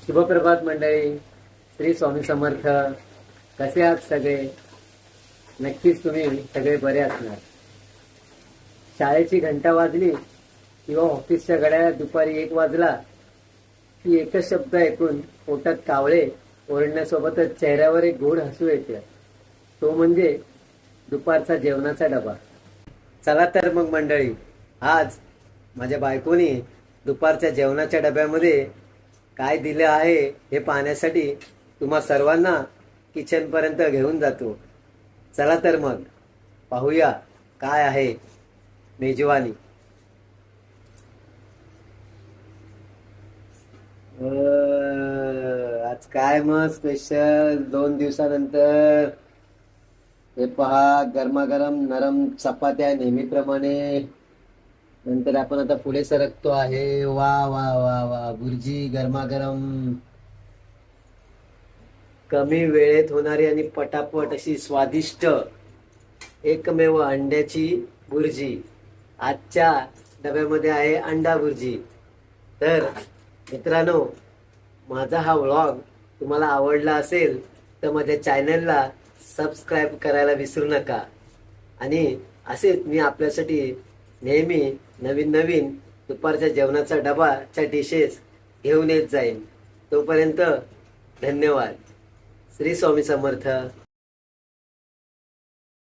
शुभप्रभात मंडळी. श्री स्वामी समर्थ. कसे आहात सगळे? नक्कीच तुम्ही सगळे बरे असणार. शाळेची घंटा वाजली किंवा ऑफिसच्या घड्याळात दुपारी 1 वाजला की एकच शब्द ऐकून पोटात कावळे ओरडण्यासोबतच चेहऱ्यावर एक गोड हसू येते. तो म्हणजे दुपारचा जेवणाचा डबा. चला तर मग मंडळी, आज माझ्या बायकोनी दुपारच्या जेवणाच्या डब्यामध्ये काय दिलं आहे हे पाहण्यासाठी तुम्हा सर्वांना किचन पर्यंत घेऊन जातो. चला तर मग पाहूया काय आहे मेजवानी. आज काय मग स्पेशल 2 दिवसानंतर? हे पहा, गरमागरम नरम चपात्या नेहमीप्रमाणे. नंतर आपण आता पुढे सरकतो आहे. वा वा वा वा, भुर्जी गरमागरम. कमी वेळेत होणारी आणि पटापट अशी स्वादिष्ट एकमेव अंड्याची भुर्जी. आजच्या डब्यामध्ये आहे अंडा भुर्जी. तर मित्रांनो, माझा हा व्लॉग तुम्हाला आवडला असेल तर माझ्या चॅनलला सबस्क्राईब करायला विसरू नका. आणि असेच मी आपल्यासाठी नेहमी नवीन नवीन दुपारच्या जेवणाचा डबाच्या डिशेस घेऊन येत जाईन. तोपर्यंत धन्यवाद. श्री स्वामी समर्थ.